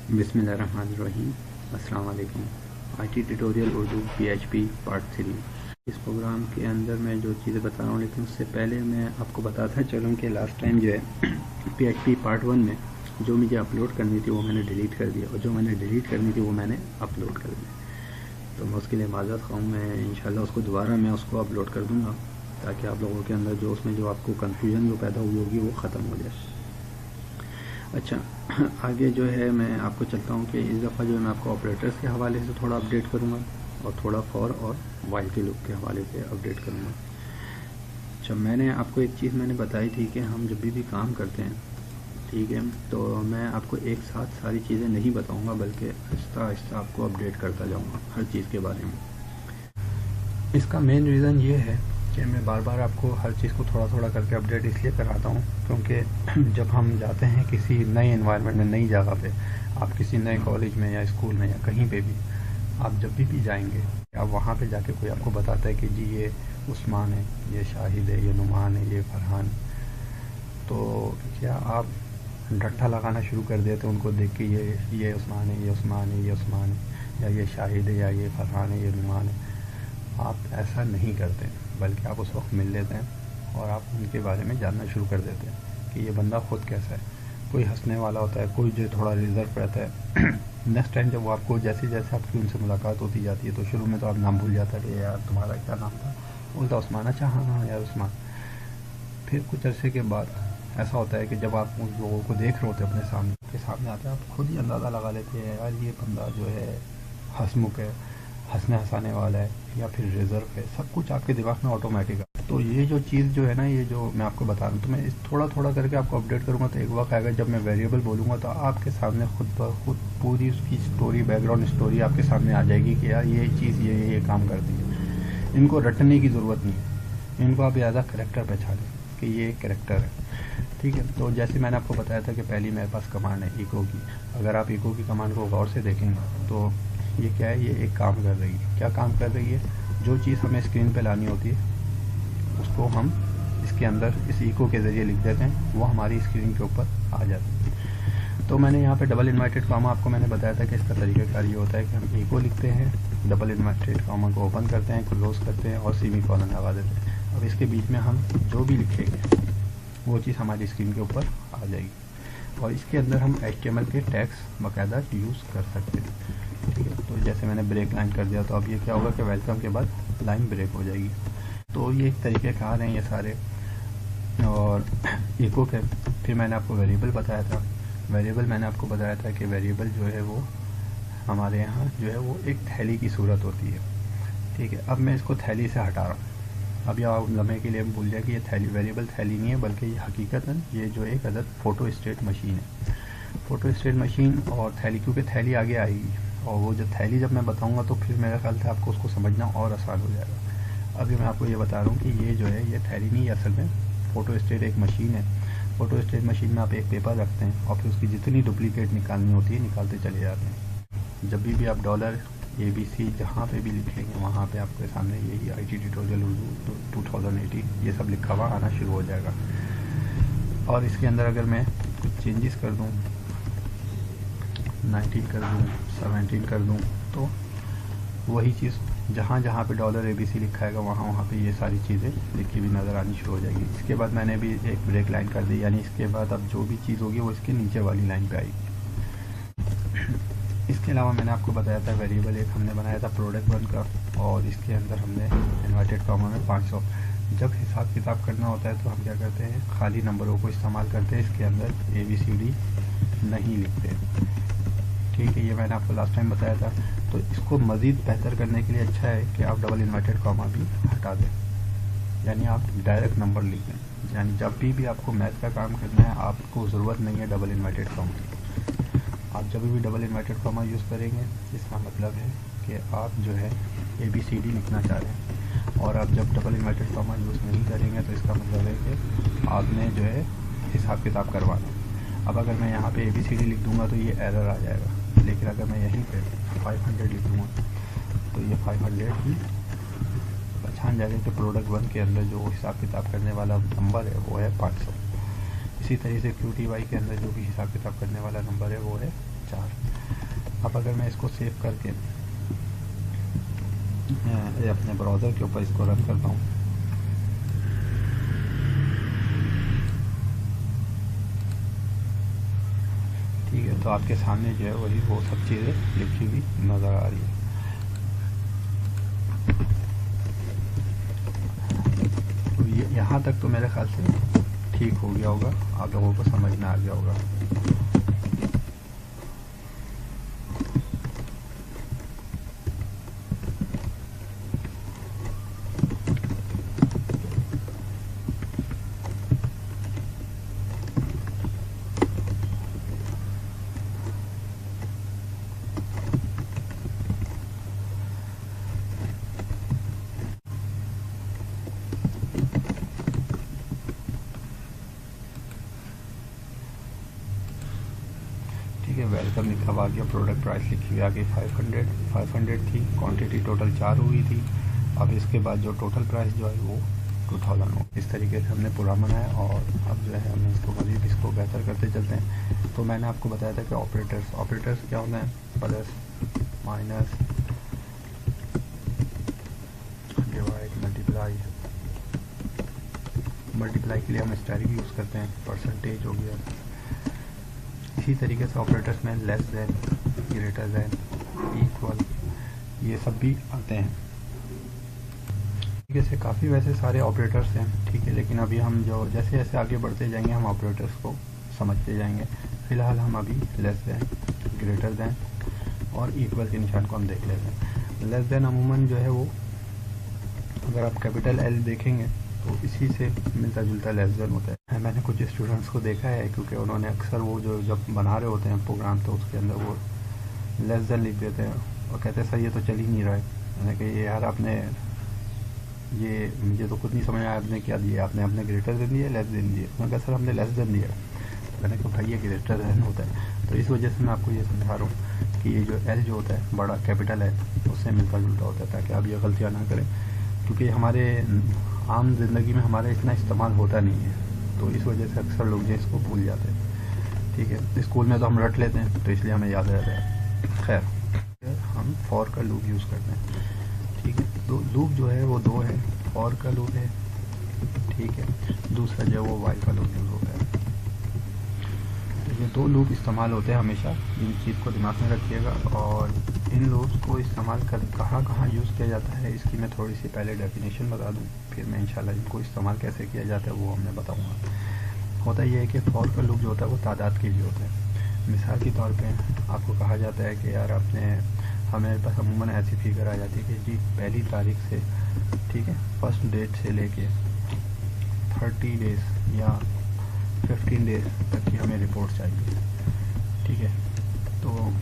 बिस्मिल्लाहिर्रहमानिर्रहीम। अस्सलाम वालेकुम। IT tutorial Urdu PHP part 3। इस प्रोग्राम के अंदर मैं जो चीज़ें बता रहा हूँ, लेकिन उससे पहले मैं आपको बताता चलूँ कि लास्ट टाइम जो है PHP पार्ट 1 में जो मुझे अपलोड करनी थी वो मैंने डिलीट कर दिया, और जो मैंने डिलीट करनी थी वो मैंने अपलोड कर दी। तो मैं उसके लिए माज़रत ख़्वाह हूँ। मैं इंशाल्लाह उसको दोबारा मैं उसको अपलोड कर दूँगा, ताकि आप लोगों के अंदर जो उसमें जो आपको कन्फ्यूजन जो पैदा हुई होगी वो ख़त्म हो जाए। अच्छा, आगे जो है मैं आपको चलता हूँ कि इस दफ़ा जो है मैं आपको ऑपरेटर्स के हवाले से थोड़ा अपडेट करूँगा, और थोड़ा फॉर और वाइल के लूप के हवाले से अपडेट करूँगा। अच्छा, मैंने आपको एक चीज़ मैंने बताई थी कि हम जब भी काम करते हैं, ठीक है, तो मैं आपको एक साथ सारी चीज़ें नहीं बताऊँगा, बल्कि आहिस्ता आहिस्ता आपको अपडेट करता जाऊँगा हर चीज़ के बारे में। इसका मेन रीज़न ये है कि मैं बार बार आपको हर चीज़ को थोड़ा थोड़ा करके अपडेट इसलिए कराता हूँ क्योंकि जब हम जाते हैं किसी नए एनवायरनमेंट में, नई जगह पे, आप किसी नए कॉलेज में या स्कूल में या कहीं पे भी आप जब भी जाएंगे, आप वहाँ पे जाके कोई आपको बताता है कि जी ये उस्मान है, ये शाहिद है, ये नुमान है, ये फरहान, तो क्या आप डट्ठा लगाना शुरू कर देते उनको देख के, ये उस्मान है, ये उस्मान है, ये उस्मान है, या ये शाहिद है, या ये फरहान है, ये नुमान है। आप ऐसा नहीं करते, बल्कि आप उस वक्त मिल लेते हैं और आप उनके बारे में जानना शुरू कर देते हैं कि ये बंदा ख़ुद कैसा है। कोई हंसने वाला होता है, कोई जो थोड़ा रिजर्व रहता है। नेक्स्ट टाइम जब वो आपको जैसे जैसे आपकी उनसे मुलाकात होती जाती है, तो शुरू में तो आप नाम भूल जाता है कि यार तुम्हारा क्या नाम था, बोलता उस्मान। अच्छा, हाँ यार उस्मान। फिर कुछ अरसे के बाद ऐसा होता है कि जब आप उन लोगों को देख रहे होते हैं अपने सामने आते हैं, आप खुद ही अंदाज़ा लगा लेते हैं यार ये बंदा जो है हंसमुख है, हंसने हंसाने वाला है, या फिर रिजर्व है। सब कुछ आपके दिमाग में ऑटोमेटिक है। तो ये जो चीज़ जो है ना, ये जो मैं आपको बता रहा हूँ, तो मैं इस थोड़ा थोड़ा करके आपको अपडेट करूँगा। तो एक वक्त आएगा जब मैं वेरिएबल बोलूँगा तो आपके सामने खुद ब खुद पूरी उसकी स्टोरी, बैकग्राउंड स्टोरी आपके सामने आ जाएगी कि यार ये चीज़ ये काम करती है। इनको रटने की ज़रूरत नहीं है, इनको आप एज अ करेक्टर पहचानें कि ये एक करेक्टर है, ठीक है। तो जैसे मैंने आपको बताया था कि पहली मेरे पास कमांड है इको की। अगर आप इको की कमांड को गौर से देखेंगे तो ये क्या है, ये एक काम कर रही है। क्या काम कर रही है? जो चीज़ हमें स्क्रीन पे लानी होती है उसको हम इसके अंदर इस इको के ज़रिए लिख देते हैं, वो हमारी स्क्रीन के ऊपर आ जाती है। तो मैंने यहाँ पे डबल इन्वर्टेड कॉमा आपको मैंने बताया था कि इसका तरीक़ाकार ये होता है कि हम इको लिखते हैं, डबल इन्वर्टेड कॉमा को ओपन करते हैं, क्लोज करते हैं और सेमीकोलन लगा देते हैं। अब इसके बीच में हम जो भी लिखेंगे वो चीज़ हमारी स्क्रीन के ऊपर आ जाएगी, और इसके अंदर हम HTML के टैग्स बाकायदा यूज़ कर सकते हैं, ठीक है। तो जैसे मैंने ब्रेक लाइन कर दिया, तो अब ये क्या होगा कि वेलकम के बाद लाइन ब्रेक हो जाएगी। तो ये एक तरीके कार हैं ये सारे। और इको के फिर मैंने आपको वेरिएबल बताया था। वेरिएबल मैंने आपको बताया था कि वेरिएबल जो है वो हमारे यहाँ जो है वो एक थैली की सूरत होती है, ठीक है। अब मैं इसको थैली से हटा रहा हूँ। अब यह लम्हे के लिए हम भूल जाए कि ये थैली, वेरिएबल थैली नहीं है, बल्कि ये हकीकतन ये जो एक अदद फ़ोटो स्टेट मशीन है। फ़ोटो स्टेट मशीन और थैली, क्योंकि थैली आगे आएगी, और वो जो थैली जब मैं बताऊंगा तो फिर मेरा ख्याल से आपको उसको समझना और आसान हो जाएगा। अभी मैं आपको ये बता रहा हूँ कि ये जो है ये थैली नहीं है, असल में फ़ोटो स्टेट एक मशीन है। फ़ोटो स्टेट मशीन में आप एक पेपर रखते हैं और फिर उसकी जितनी डुप्लीकेट निकालनी होती है निकालते चले जाते हैं। जब भी आप $ABC जहाँ पे भी लिखेंगे वहाँ पे आपके सामने यही IT ट्यूटोरियल उर्दू 2018 ये सब लिखा हुआ आना शुरू हो जाएगा। और इसके अंदर अगर मैं कुछ चेंजेस कर दूँ, 19 कर दूँ, 17 कर दूँ, तो वही चीज़ जहाँ जहाँ पे $ABC लिखा है वहाँ पे ये सारी चीज़ें लिखी हुई नज़र आनी शुरू हो जाएगी। इसके बाद मैंने भी एक ब्रेक लाइन कर दी, यानी इसके बाद अब जो भी चीज़ होगी वो इसके नीचे वाली लाइन पे आएगी। इसके अलावा मैंने आपको बताया था वेरिएबल एक हमने बनाया था प्रोडक्ट 1 का, और इसके अंदर हमने इन्वर्टेड कॉमा में 500। जब हिसाब किताब करना होता है तो हम क्या करते हैं, खाली नंबरों को इस्तेमाल करते हैं, इसके अंदर ABCD नहीं लिखते, ठीक है। ये मैंने आपको लास्ट टाइम बताया था। तो इसको मज़ीद बेहतर करने के लिए अच्छा है कि आप डबल इन्वर्टेड कॉमा भी हटा दें, यानी आप डायरेक्ट नंबर लिख दें। यानी जब भी आपको मैथ का काम करना है आपको ज़रूरत नहीं है डबल इन्वर्टेड कॉमा की। आप जब भी डबल इन्वर्टेड कॉमा यूज़ करेंगे इसका मतलब है कि आप जो है ABCD लिखना चाह रहे हैं, और आप जब डबल इन्वर्टेड कॉमा यूज़ नहीं करेंगे तो इसका मतलब है कि आपने जो है हिसाब किताब करवाना। अब अगर मैं यहाँ पे ABCD लिख दूँगा तो ये एरर आ जाएगा, लेकिन अगर मैं यहीं पे 500 लिख दूँगा तो ये 500 ही पहचान जाएगा कि प्रोडक्ट 1 के अंदर जो हिसाब किताब करने वाला नंबर है वो है 500। इसी तरह से QTY के अंदर जो भी हिसाब किताब करने वाला नंबर है वो है 4। अब अगर मैं इसको सेव करके अपने ब्राउज़र के ऊपर इसको रन करता हूँ, ठीक है, तो आपके सामने जो है वही वो सब चीज़ें लिखी हुई नज़र आ रही है। तो ये यहाँ तक तो मेरे ख्याल से ठीक हो गया होगा, आप लोगों को समझ में आ गया होगा। ठीक है, वेलकम लिखा हुआ आ गया, प्रोडक्ट प्राइस लिखी हुई आ गई 500 थी, क्वांटिटी टोटल 4 हुई थी। अब इसके बाद जो टोटल प्राइस जो है वो 2000 हो। इस तरीके से हमने पूरा बनाया और अब जो है हम इसको बेहतर करते चलते हैं। तो मैंने आपको बताया था कि ऑपरेटर्स क्या होते हैं, प्लस, माइनस, डिवाइड, मल्टीप्लाई के लिए हम स्टारिक यूज़ करते हैं, परसेंटेज हो गया। इसी तरीके से ऑपरेटर्स में less than, greater than, equal, ये सब भी आते हैं। ठीक है, से काफ़ी वैसे सारे ऑपरेटर्स हैं, ठीक है, लेकिन अभी हम जो जैसे जैसे आगे बढ़ते जाएंगे हम ऑपरेटर्स को समझते जाएंगे। फ़िलहाल हम अभी लेस देन, ग्रेटर देन और इक्वल के निशान को हम देख लेते हैं। लेस देन अमूमन जो है वो, अगर आप कैपिटल L देखेंगे तो इसी से मिलता जुलता लेस देन होता है। मैंने कुछ स्टूडेंट्स को देखा है, क्योंकि उन्होंने अक्सर वो जो जब बना रहे होते हैं प्रोग्राम तो उसके अंदर वो लेस देन लिख देते हैं और कहते हैं सर ये तो चल ही नहीं रहा है। मैंने कहा यार आपने ये मुझे तो खुद नहीं समझ आया आपने क्या दिया, आपने ग्रेटर देन दिया, लेस देन दिया। मैंने कहा सर हमने लेस देन दिया। मैंने कहा भाई ये ग्रेटर देन होता है। तो इस वजह से मैं आपको ये समझा रहा हूँ कि ये जो L जो होता है बड़ा कैपिटल है उससे मिलता जुलता होता है, ताकि आप ये गलतियाँ ना करें, क्योंकि हमारे आम ज़िंदगी में हमारा इतना इस्तेमाल होता नहीं है, तो इस वजह से अक्सर लोग जो इसको भूल जाते हैं। ठीक है, स्कूल में तो हम रट लेते हैं तो इसलिए हमें याद रहता है। खैर, हम फॉर का लूप यूज़ करते हैं। ठीक है, तो लूप जो है वो दो है, फॉर का लूप है, ठीक है, दूसरा जो है वो वाइल का लूप यूज़ होता है। ये दो लूप इस्तेमाल होते हैं हमेशा, इन चीज़ को दिमाग में रखिएगा। और इन लूप्स को इस्तेमाल कर कहाँ यूज़ किया जाता है इसकी मैं थोड़ी सी पहले डेफिनेशन बता दूं, फिर मैं इंशाल्लाह इनको इस्तेमाल कैसे किया जाता है वो मैं बताऊंगा। होता यह है कि फॉर का लूप जो होता है वो तादाद के लिए होता है। मिसाल के तौर पे आपको कहा जाता है कि यार हमें पास अमूमन ऐसी फिगर आ जाती है कि जी पहली तारीख से, ठीक है, फर्स्ट डेट से लेके 30 डेज़ या 15 डेज़ तक की हमें रिपोर्ट चाहिए। ठीक है, तो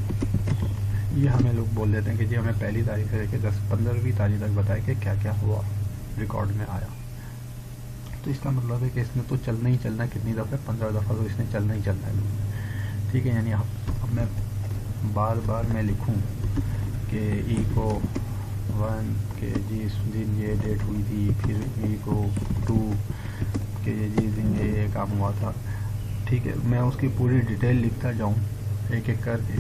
ये हमें लोग बोल देते हैं कि जी हमें पहली तारीख से लेकर 15वीं तारीख तक बताए कि क्या क्या हुआ, रिकॉर्ड में आया। तो इसका मतलब है कि इसने तो चलना ही चलना, कितनी दफ़ा, 15 दफ़ा तो इसने चलना ही चलना है। ठीक है, यानी अब मैं बार बार मैं लिखूं कि ई को 1 के जी इस दिन ये डेट हुई थी, फिर ई को 2 के जी दिन ये काम हुआ था। ठीक है, मैं उसकी पूरी डिटेल लिखता जाऊं एक एक करके,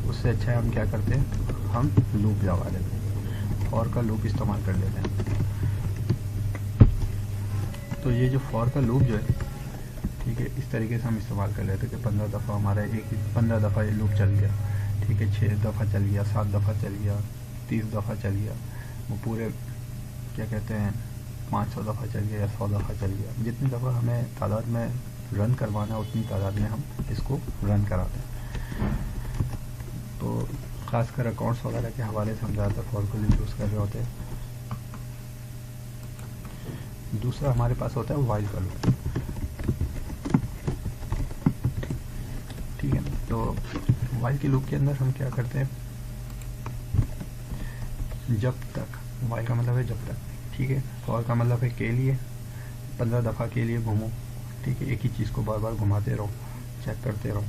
उससे अच्छा है हम क्या करते हैं, हम लूप लगा लेते हैं, फॉर का लूप इस्तेमाल कर लेते हैं। तो ये जो फॉर का लूप जो है, ठीक है, इस तरीके से हम इस्तेमाल कर लेते हैं कि 15 दफ़ा हमारा 15 दफ़ा ये लूप चल गया। ठीक है, 6 दफ़ा चल गया, 7 दफ़ा चल गया, 30 दफ़ा चल गया, वो पूरे क्या कहते हैं 500 दफ़ा चल गया या 100 दफ़ा चल गया। जितनी दफ़ा हमें तादाद में रन करवाना उतनी तादाद में हम इसको रन कराते हैं। तो ख़ासकर अकाउंट्स वगैरह के हवाले से हम ज़्यादातर फॉर का लूप यूज़ कर रहे होते हैं। दूसरा हमारे पास होता है वाइल का लूप। ठीक है, तो वाइल के लूप के अंदर हम क्या करते हैं, जब तक, वाइल का मतलब है जब तक, ठीक है, फॉर का मतलब है के लिए, 15 दफ़ा के लिए घूमो। ठीक है, एक ही चीज़ को बार बार घुमाते रहो, चेक करते रहो।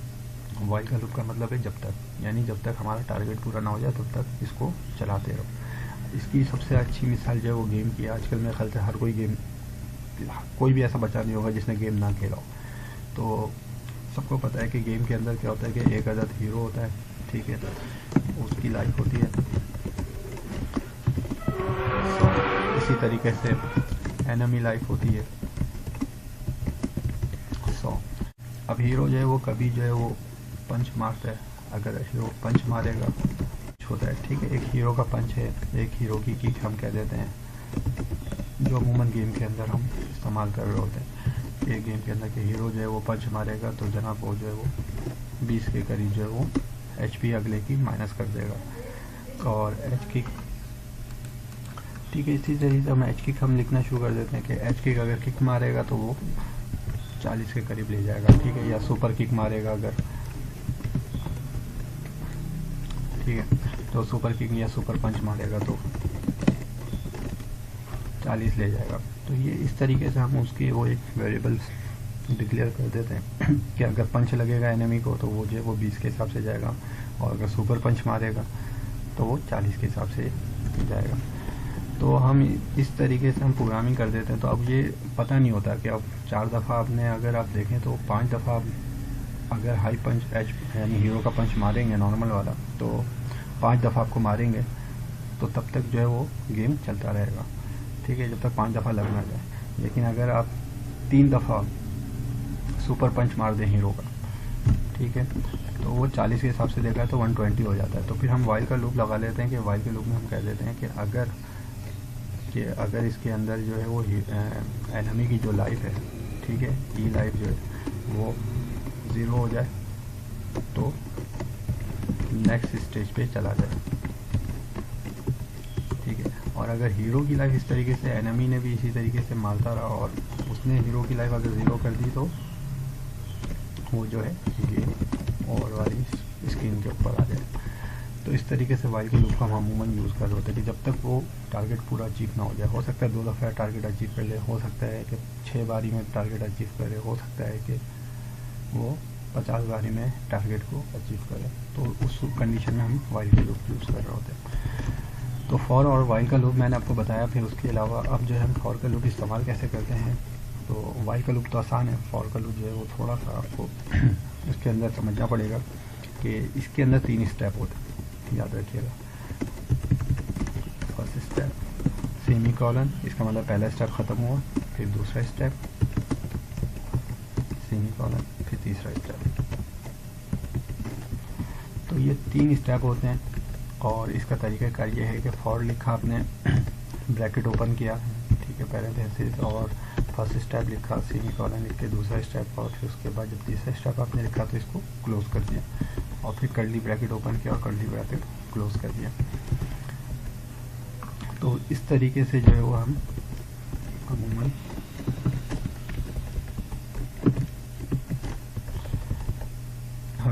वाइल का लूप का मतलब है जब तक, यानी जब तक हमारा टारगेट पूरा ना हो जाए तब तक इसको चलाते रहो। इसकी सबसे अच्छी मिसाल जो है वो गेम की है। आजकल मेरे ख्याल से हर कोई भी ऐसा बच्चा नहीं होगा जिसने गेम ना खेला हो। तो सबको पता है कि गेम के अंदर क्या होता है कि एक अदद हीरो होता है, ठीक है, उसकी लाइफ होती है 100। इसी तरीके से एनिमी लाइफ होती है 100। अब हीरो जो है वो कभी जो है वो पंच मारता है, अगर हीरो पंच मारेगा होता है, ठीक है, एक हीरो का पंच है, एक हीरो की किक हम कह देते हैं, जो अमूमन गेम के अंदर हम इस्तेमाल कर रहे होते हैं। एक गेम के अंदर के हीरो जो है वो पंच मारेगा तो जनाब वो जो है वो 20 के करीब जो है वो HP अगले की माइनस कर देगा। और एच किक, ठीक है, इसी तरीके से हम एच किक हम लिखना शुरू कर देते हैं कि एच किक अगर किक मारेगा तो वो 40 के करीब ले जाएगा, ठीक है, या सुपर किक मारेगा अगर, ठीक है, तो सुपर किक या सुपर पंच मारेगा तो 40 ले जाएगा। तो ये इस तरीके से हम उसके वो एक वेरिएबल्स डिक्लेयर कर देते हैं कि अगर पंच लगेगा एनिमी को तो वो जो है वो 20 के हिसाब से जाएगा, और अगर सुपर पंच मारेगा तो वो 40 के हिसाब से जाएगा। तो हम इस तरीके से हम प्रोग्रामिंग कर देते हैं। तो अब ये पता नहीं होता कि अब 4 दफ़ा आपने अगर आप देखें तो 5 दफ़ा अगर हाई पंच एच यानी हीरो का पंच मारेंगे नॉर्मल वाला, तो 5 दफ़ा आपको मारेंगे तो तब तक जो है वो गेम चलता रहेगा, ठीक है, जब तक 5 दफ़ा लग ना जाए। लेकिन अगर आप 3 दफ़ा सुपर पंच मार दें हीरो का, ठीक है, तो वो 40 के हिसाब से देगा तो 120 हो जाता है। तो फिर हम वाइल का लूप लगा लेते हैं कि वाइल के लूप में हम कह देते हैं कि अगर इसके अंदर जो है वो एनिमी की जो लाइफ है, ठीक है, ई लाइफ जो है वो 0 हो जाए तो नेक्स्ट स्टेज पे चला जाए, ठीक है। और अगर हीरो की लाइफ इस तरीके से एनिमी ने भी इसी तरीके से मारता रहा और उसने हीरो की लाइफ अगर 0 कर दी तो वो जो है ये और वाली स्क्रीन के ऊपर आ जाए। तो इस तरीके से वाइल के लूप का हम अमूमन यूज़ कर रहे होते हैं कि जब तक वो टारगेट पूरा अचीव ना हो जाए। हो सकता है 2 दफ़ा टारगेट अचीव कर ले, हो सकता है कि 6 बारी में टारगेट अचीव करे, हो सकता है कि वो 50 बारी में टारगेट को अचीव करे। तो उस कंडीशन में हम वाइल के लूप यूज़ कर रहे होते हैं। तो फॉर और वाइल का लूप मैंने आपको बताया। फिर उसके अलावा अब जो है हम फॉर का लूप इस्तेमाल कैसे करते हैं। तो वाइल का लूप तो आसान है, फॉर का लूप जो है वो थोड़ा सा आपको इसके अंदर समझना पड़ेगा कि इसके अंदर 3 स्टेप होते हैं, याद रखिएगा। फर्स्ट स्टेप सेमी कॉलन, इसका मतलब पहला स्टेप ख़त्म हुआ, फिर दूसरा स्टेप सेमी कॉलन, फिर तीसरा स्टेप। तो ये 3 स्टेप होते हैं। और इसका तरीक़ाकार ये है कि फॉर लिखा आपने ब्रैकेट ओपन किया, ठीक है, पैरेंथेसिस, और फर्स्ट स्टेप लिखा, सेमी कॉलन लिख के दूसरा स्टेप, और फिर उसके बाद जब तीसरा स्टेप आपने लिखा तो इसको क्लोज कर दिया, और फिर कर्ली ब्रैकेट ओपन किया और कर्ली ब्रैकेट क्लोज कर दिया। तो इस तरीके से जो है वो हम अमूमन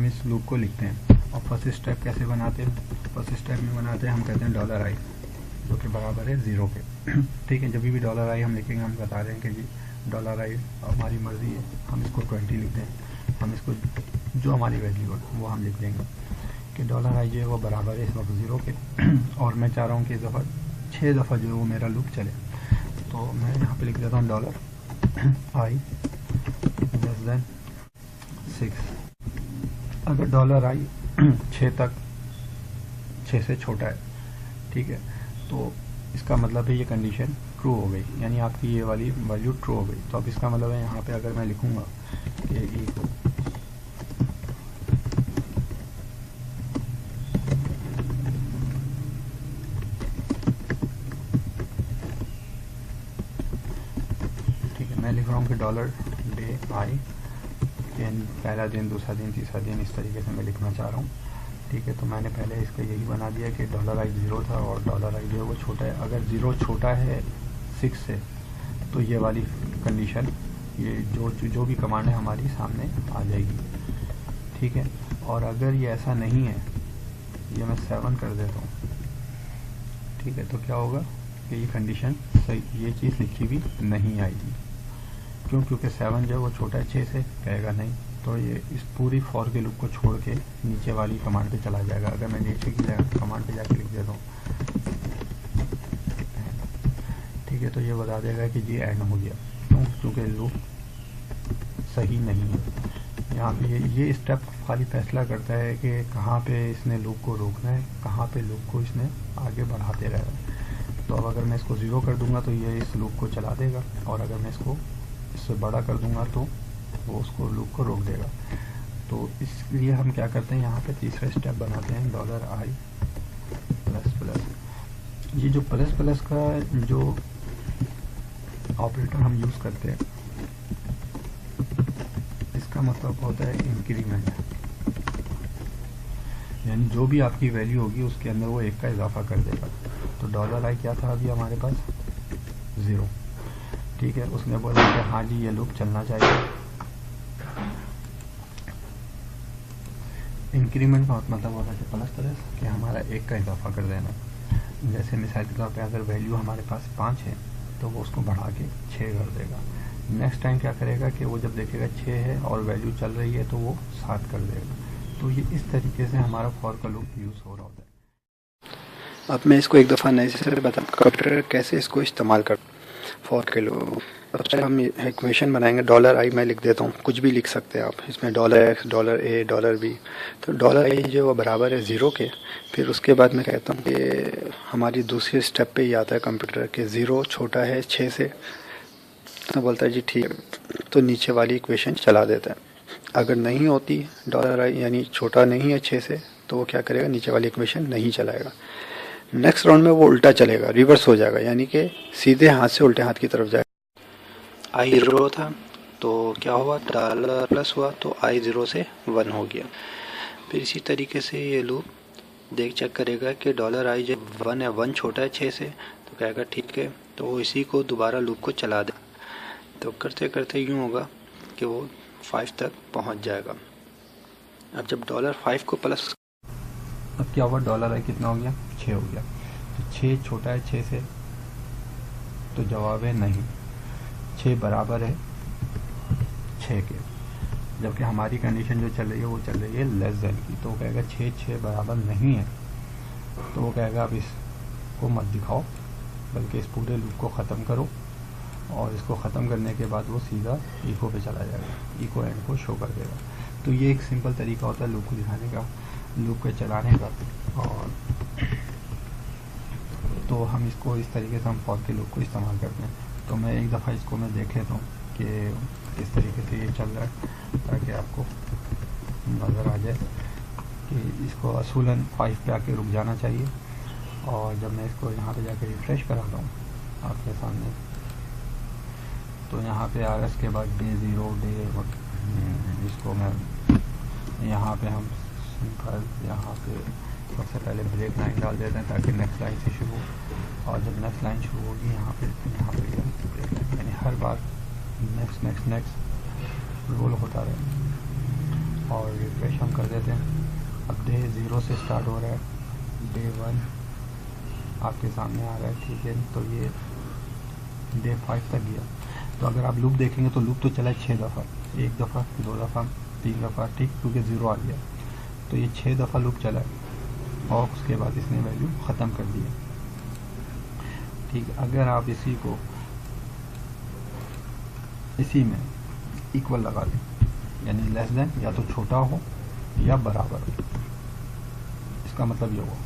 इस लूप को लिखते हैं। और फर्स्ट स्टेप कैसे बनाते हैं, फर्स्ट स्टेप में बनाते हैं हम कहते हैं $i, जो कि बराबर है 0 के। ठीक है, जब भी $i हम लिखेंगे हम बता रहे हैं कि जी $i हमारी मर्ज़ी है, हम इसको 20 लिख दें, हम इसको जो हमारी वैल्यू है वो हम लिख देंगे कि $i जो है वो बराबर है इस वक्त 0 के। और मैं चाह रहा हूँ कि इस दफ़ा 6 दफ़ा जो है वो मेरा लूप चले। तो मैं यहाँ पे लिख देता हूँ $i <6। अगर $i 6 से छोटा है, ठीक है, तो इसका मतलब है ये कंडीशन ट्रू हो गई, यानी आपकी ये वाली वैल्यू ट्रू हो गई। तो अब इसका मतलब है यहाँ पे अगर मैं लिखूँगा कि मैं लिख रहा हूँ कि $day पहला दिन, दूसरा दिन, तीसरा दिन, इस तरीके से मैं लिखना चाह रहा हूँ। ठीक है, तो मैंने पहले इसका यही बना दिया कि $i 0 था और $i जो है वो छोटा है। अगर 0 छोटा है 6 से तो ये वाली कंडीशन, ये जो भी कमांड है हमारी सामने आ जाएगी। ठीक है, और अगर ये ऐसा नहीं है, ये मैं 7 कर देता हूँ, ठीक है, तो क्या होगा कि ये कंडीशन सही, ये चीज़ लिखी भी नहीं आएगी। क्यों? क्योंकि 7 जो है वो छोटा है 6 से, कहेगा नहीं, तो ये इस पूरी फॉर के लूप को छोड़ के नीचे वाली कमांड पे चला जाएगा। अगर मैं नीचे की कमांड पे जाके लिख देता हूँ, ठीक है, तो ये बता देगा कि जी एंड हो गया। क्यों? क्योंकि लूप सही नहीं है, यहाँ पे ये स्टेप खाली फैसला करता है कि कहाँ पे इसने लूप को रोकना है, कहाँ पे लूप को इसने आगे बढ़ाते रहना है। तो अब अगर मैं इसको 0 कर दूंगा तो ये इस लूप को चला देगा, और अगर मैं इसको इससे बड़ा कर दूंगा तो वो उसको लूप को रोक देगा। तो इसलिए हम क्या करते हैं, यहाँ पे तीसरा स्टेप बनाते हैं $i++। ये जो प्लस का जो ऑपरेटर हम यूज़ करते हैं, इसका मतलब होता है इंक्रीमेंट, यानी जो भी आपकी वैल्यू होगी उसके अंदर वो 1 का इजाफा कर देगा। तो $i क्या था अभी हमारे पास 0, ठीक है। उसने बोला कि हाँ जी ये लूप चलना चाहिए। इंक्रीमेंट का मतलब होता है प्लस कि हमारा 1 का इजाफा कर देना। जैसे मिसाल के तौर पे अगर वैल्यू हमारे पास 5 है तो वो उसको बढ़ा के 6 कर देगा। नेक्स्ट टाइम क्या करेगा कि वो जब देखेगा 6 है और वैल्यू चल रही है तो वो 7 कर देगा। तो ये इस तरीके से हमारा फॉर का लूप यूज़ हो रहा होता है। अब मैं इसको एक दफ़ा नए से बताऊँ कंप्यूटर कैसे इसको इस्तेमाल कर फॉर के लूप। सबसे हम इक्वेशन बनाएंगे, $i मैं लिख देता हूँ, कुछ भी लिख सकते हैं आप इसमें, $x, $a, $b। तो $i जो वो बराबर है 0 के। फिर उसके बाद मैं कहता हूँ कि हमारी दूसरी स्टेप पे ही आता है कंप्यूटर के 0 छोटा है 6 से, तो बोलता है जी ठीक है, तो नीचे वाली इक्वेशन चला देता है। अगर नहीं होती $i यानी छोटा नहीं है 6 से, तो वो क्या करेगा, नीचे वाली इक्वेशन नहीं चलाएगा। नेक्स्ट राउंड में वो उल्टा चलेगा, रिवर्स हो जाएगा, यानी कि सीधे हाथ से उल्टे हाथ की तरफ जाएगा। i 0 था तो क्या हुआ, $+ हुआ तो i 0 से 1 हो गया। फिर इसी तरीके से ये लूप चेक करेगा कि $i जो 1 है, 1 छोटा है 6 से, तो कहेगा ठीक है, तो वो इसी को दोबारा लूप को चला दे। तो करते करते यूँ होगा कि वो 5 तक पहुँच जाएगा। अब जब $5 को प्लस, अब क्या हुआ, $i कितना हो गया, 6 हो गया। तो 6 छोटा है 6 से, तो जवाब है नहीं, 6 बराबर है 6 के। जबकि हमारी कंडीशन जो चल रही है वो चल रही है लेस देन की। तो वो कहेगा 6 बराबर नहीं है, तो वो कहेगा अब इसको मत दिखाओ, बल्कि इस पूरे लूप को ख़त्म करो, और इसको ख़त्म करने के बाद वो सीधा इको पे चला जाएगा, इको एंड को शो कर देगा। तो ये एक सिंपल तरीका होता है लूप को दिखाने का, लूप को चलाने का। और तो हम इसको इस तरीके से हम फॉर के लूप को इस्तेमाल करते हैं। तो मैं एक दफ़ा इसको मैं देख लेता हूँ कि किस तरीके से ये चल रहा है, ताकि आपको नज़र आ जाए कि इसको असूलन 5 पे आके रुक जाना चाहिए। और जब मैं इसको यहाँ पे जाके रिफ्रेश कराता हूँ आपके सामने, तो यहाँ पे आ रहा है, इसके बाद डे 0 इसको मैं यहाँ पे हम सिंपल यहाँ पे सबसे पहले ब्रेक लाइन डाल देते हैं ताकि नेक्स्ट लाइन से शुरू हो। और जब नेक्स्ट लाइन शुरू होगी यहाँ पे ब्रेक लाइन, यानी हर बार नेक्स्ट रोल होता रहे। और रिफ्रेश हम कर देते हैं। अब डे 0 से स्टार्ट हो रहा है, डे 1 आपके सामने आ रहा है, ठीक है। तो ये डे 5 तक गया। तो अगर आप लूप देखेंगे तो लूप तो चला 6 दफ़ा, 1 दफ़ा, 2 दफ़ा, 3 दफ़ा, ठीक, क्योंकि 0 आ गया। तो ये 6 दफ़ा लूप चला है, और उसके बाद इसने वैल्यू ख़त्म कर दी है, ठीक। अगर आप इसी में इक्वल लगा दें, यानी लेस देन या तो छोटा हो या बराबर हो, इसका मतलब ये हुआ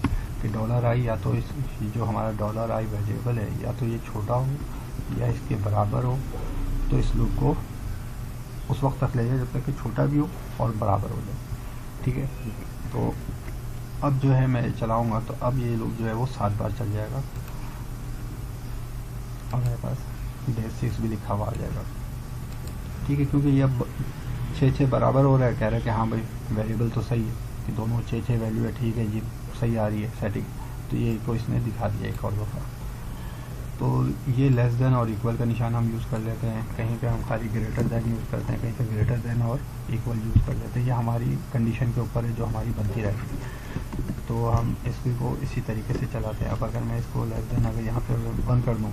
कि $i या तो इस जो हमारा $i वेरिएबल है, या तो ये छोटा हो या इसके बराबर हो, तो इस लूप को उस वक्त तक ले जाए जब तक कि छोटा भी हो और बराबर हो जाए, ठीक है। तो अब जो है मैं चलाऊंगा, तो अब ये लूप जो है वो 7 बार चल जाएगा, और मेरे पास डे 6 भी लिखा हुआ आ जाएगा, ठीक है। क्योंकि ये अब 6 बराबर हो रहा है, कह रहा है कि हाँ भाई वेरिएबल तो सही है, कि दोनों 6 वैल्यू है, ठीक है जी, सही आ रही है सेटिंग। तो ये को इसने दिखा दिया एक और दफ़ा। तो ये लेस देन और इक्वल का निशान हम यूज़ कर लेते हैं, कहीं पे हम खाली ग्रेटर देन यूज़ करते हैं, कहीं पे ग्रेटर देन और इक्वल यूज़ कर लेते हैं। ये हमारी कंडीशन के ऊपर है जो हमारी बनती रहती है, तो हम इसको इसी तरीके से चलाते हैं। अब अगर मैं इसको लेस देन अगर यहाँ पे 1 कर दूँ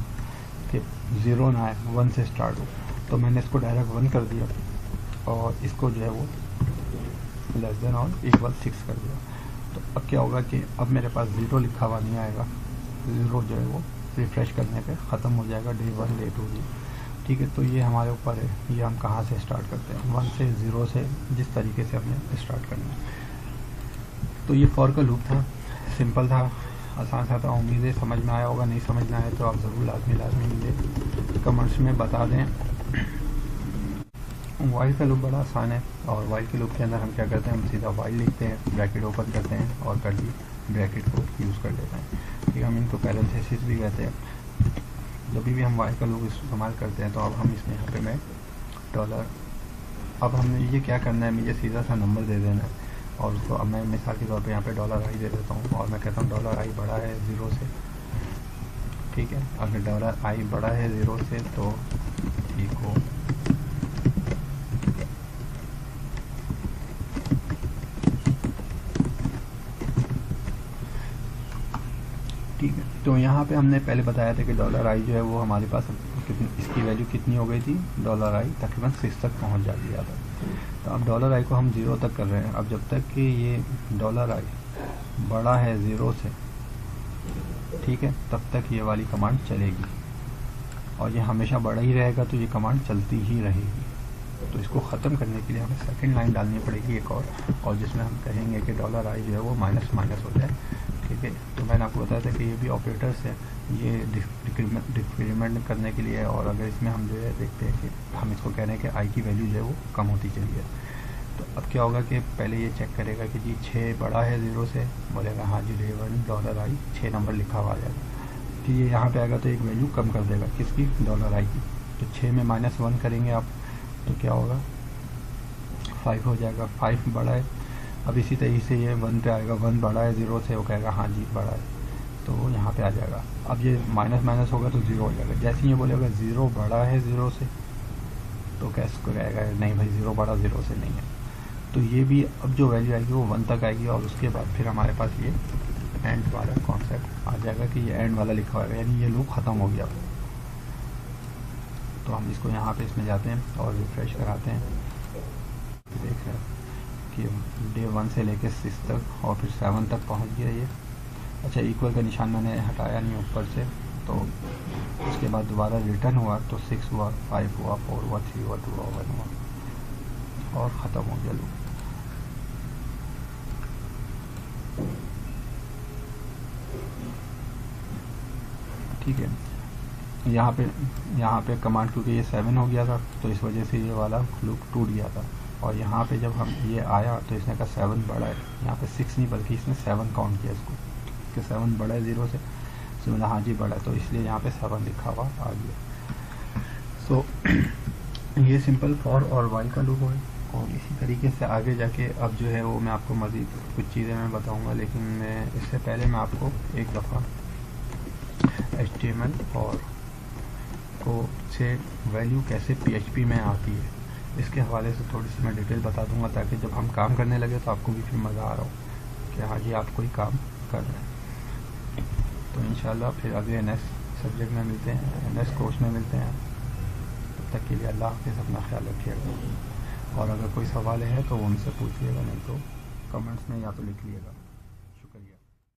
कि 0 ना आए, 1 से स्टार्ट हो, तो मैंने इसको डायरेक्ट 1 कर दिया, और इसको जो है वो लेस देन और इक्वल 6 कर दिया। तो अब क्या होगा कि अब मेरे पास 0 लिखा हुआ नहीं आएगा, 0 जो है वो रिफ्रेश करने पे ख़त्म हो जाएगा, डे 1 डे 2 भी। ठीक है, तो ये हमारे ऊपर है, ये हम कहाँ से स्टार्ट करते हैं, 1 से 0 से जिस तरीके से हमने स्टार्ट करना है। तो ये फॉर का लूप था, सिंपल था, आसान सा था। उम्मीद है समझ में आया होगा। नहीं समझ में आया तो आप ज़रूर लाजमी मुझे कमेंट्स में बता दें। वाइल का लूप बड़ा आसान है, और वाइल के लूप के अंदर हम क्या करते हैं, हम सीधा वाइल लिखते हैं, ब्रैकेट ओपन करते हैं और कर्ली ब्रैकेट को यूज़ कर लेते हैं। ठीक है, हम इनको पैरेंथेसिस भी कहते हैं। जब भी हम वाइल का लूप इस्तेमाल करते हैं तो अब हम इसमें यहाँ पे मैं डॉलर, अब हमने ये क्या करना है, मुझे सीधा सा नंबर दे देना है, और उसको अब मैं मिसाल के तौर पे यहाँ पे $i दे देता हूँ, और मैं कहता हूँ $i बड़ा है 0 से। ठीक है, अगर $i बड़ा है 0 से तो इको ठीक है। तो यहाँ पे हमने पहले बताया था कि $i जो है वो हमारे पास कितनी, इसकी वैल्यू कितनी हो गई थी, $i तकरीबन 6 तक पहुँच जाती है। तो अब $i को हम 0 तक कर रहे हैं। अब जब तक कि ये $i बड़ा है 0 से, ठीक है, तब तक ये वाली कमांड चलेगी, और ये हमेशा बड़ा ही रहेगा तो ये कमांड चलती ही रहेगी। तो इसको ख़त्म करने के लिए हमें सेकंड लाइन डालनी पड़ेगी एक और जिसमें हम कहेंगे कि $i जो है वो माइनस माइनस हो जाए। ठीक है, तो मैंने आपको बताया था कि ये भी ऑपरेटर्स है, ये डिक्रीमेंट करने के लिए। और अगर इसमें हम जो है देखते हैं कि हम इसको कह रहे हैं कि आई की वैल्यू जो है वो कम होती चली है, तो अब क्या होगा कि पहले ये चेक करेगा कि जी 6 बड़ा है 0 से, बोलेगा हाँ जी $i 6 नंबर लिखा हुआ आ जाएगा। तो ये यहाँ पे आएगा तो एक वैल्यू कम कर देगा, किसकी, $i की। तो 6 में -1 करेंगे आप तो क्या होगा, 5 हो जाएगा, 5 बड़ा है। अब इसी तरीके से ये 1 पे आएगा, 1 बड़ा है 0 से, वो कहेगा हाँ जी बड़ा है, तो वो यहाँ पे आ जाएगा। अब ये माइनस माइनस होगा तो 0 हो जाएगा। जैसे ही ये बोलेगा 0 बड़ा है 0 से, तो कैसे को कहेगा नहीं भाई 0 बड़ा 0 से नहीं है। तो ये भी अब जो वैल्यू आएगी वो 1 तक आएगी, और उसके बाद फिर हमारे पास ये एंड वाला कॉन्सेप्ट आ जाएगा कि ये एंड वाला लिखा होगा, यानी ये लूप ख़त्म हो गया। तो हम इसको यहाँ पे इसमें जाते हैं और रिफ्रेश कराते हैं, देख रहे हैं कि डे 1 से लेके 6 तक और फिर 7 तक पहुँच गया ये। अच्छा, इक्वल का निशान मैंने हटाया नहीं ऊपर से, तो उसके बाद दोबारा रिटर्न हुआ तो 6 हुआ, 5 हुआ, 4 हुआ, 3 हुआ, 2 हुआ, 1 हुआ, और ख़त्म हो गया लूप। ठीक है, यहाँ पे कमांड, क्योंकि ये 7 हो गया था तो इस वजह से ये वाला लूप टूट गया था। और यहाँ पे जब हम ये आया तो इसने कहा 7 बड़ा है, यहाँ पे 6 नहीं बल्कि इसने 7 काउंट किया इसको, कि 7 बड़ा है 0 से, तो बोला हाँ जी बड़ा है, तो इसलिए यहाँ पे 7 लिखा हुआ आ गया। सो ये सिंपल फॉर और वाइल का लूप है। और इसी तरीके से आगे जाके अब जो है वो मैं आपको मज़ीद कुछ चीज़ें मैं बताऊँगा, लेकिन मैं इससे पहले मैं आपको एक दफ़ा HTML और को से वैल्यू कैसे PHP में आती है इसके हवाले से थोड़ी सी मैं डिटेल बता दूंगा, ताकि जब हम काम करने लगे तो आपको भी फिर मज़ा आ रहा हो कि हाँ जी आप कोई काम कर रहे हैं। तो इंशाल्लाह फिर अगले नेक्स्ट सब्जेक्ट में मिलते हैं, नेक्स्ट कोर्स में मिलते हैं। तब तक के लिए अल्लाह हाफ़िज़, अपना ख्याल रखिएगा। और अगर कोई सवाल है तो उनसे पूछिएगा, नहीं तो कमेंट्स में या तो लिख लिएगा।